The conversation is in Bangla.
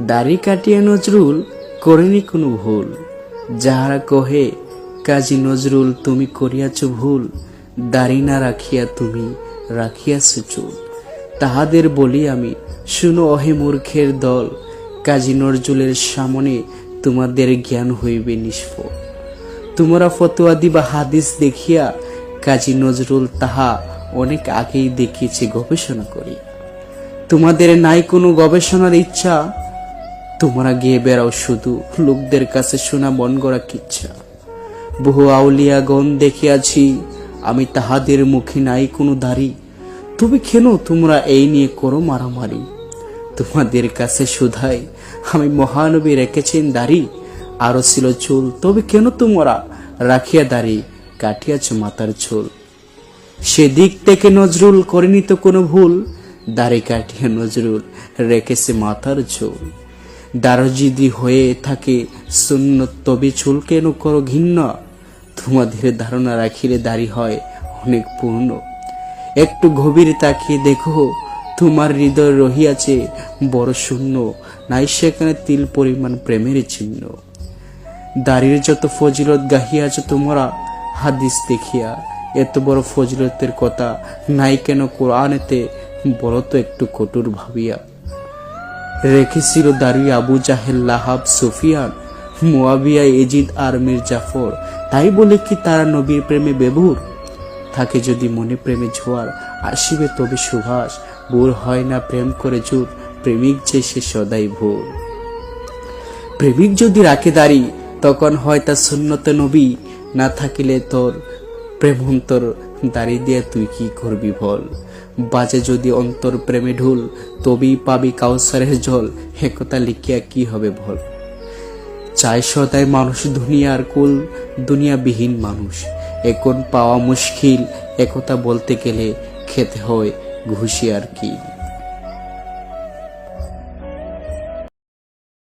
দাড়ি কাটিয়া নজরুল করেনি কোনো ভুল। যাহারা কহে কাজী নজরুল তুমি করিয়াছ ভুল, দাড়ি না রাখিয়া তুমি রাখিয়াছ চুল। তাহাদের বলি আমি, শুনো অহে মূর্খের দল, কাজী নজরুলের সামনে তোমাদের জ্ঞান হইবে নিষ্ফল। তোমরা ফতোয়া দিবা হাদিস দেখিয়া, কাজী নজরুল তাহা অনেক আগেই দেখিয়েছে গবেষণা করিয়া। তোমাদের নাই কোনো গবেষণার ইচ্ছা, তোমরা গিয়ে বেড়াও শুধু লোকদের কাছে শোনা মন গড়া কিচ্ছা। বহু আউলিয়াগণ দেখিয়াছি আমি, তাহাদের মুখে নাই কোনো দাড়ি। তবে কেন তোমরা এই নিয়ে করো মারামারি? তোমাদের কাছে শুধাই আমি, মহানবী রেখেছেন দাড়ি, আরো ছিল চুল, তবে কেন তোমরা রাখিয়া দাড়ি কাটিয়াছ মাথার চুল? সেদিক থেকে নজরুল করেনি তো কোনো ভুল, দাড়ি কাটিয়া নজরুল রেখেছে মাথার চুল। দাড়ি যদি হয়ে থাকে সুন্নত, তবে চুল কেন করো ঘৃণা? তোমাদের ধারণা রাখিলে দাড়ি হয় অনেক পূর্ণ। একটু গভীর তাকিয়ে দেখো, তোমার হৃদয় রহিয়াছে বড় শূন্য, নাই সেখানে তিল পরিমাণ প্রেমের চিহ্ন। দাড়ির যত ফজিলত গাহিয়াছ তোমরা হাদিস দেখিয়া, এত বড় ফজিলতের কথা নাই কেন কোরআনেতে? বলো তো একটু কটুর ভাবিয়া। রেখেছিল দাড়ি আবু জাহেল, লাহাব, সুফিয়ান, মুয়াবিয়া, এজিদ আর মীর জাফর। তাই বলে কি তারা নবীর প্রেমে বেভুর? থাকে যদি মনে প্রেমে ঝোয়ার, আসিবে তবে সুভাষ। ভোর হয় না প্রেম করে জোর, প্রেমিক যে সে সদাই ভোর। প্রেমিক যদি রাখে দাড়ি, তখন হয় তা সুন্নতে নবী। না থাকিলে তোর প্রেমন্তর, দাড়ি দিয়ে তুই কি করবি বল? বাজে যদি অন্তর প্রেমে ঢুল, তবেই পাবি কাউসারের জল। একথা লিখিয়া কি হবে বল? চাই সদাই মানুষ দুনিয়ার কুল, দুনিয়াবিহীন মানুষ এখন পাওয়া মুশকিল। একথা বলতে গেলে খেতে হয় ঘুষি আর কি।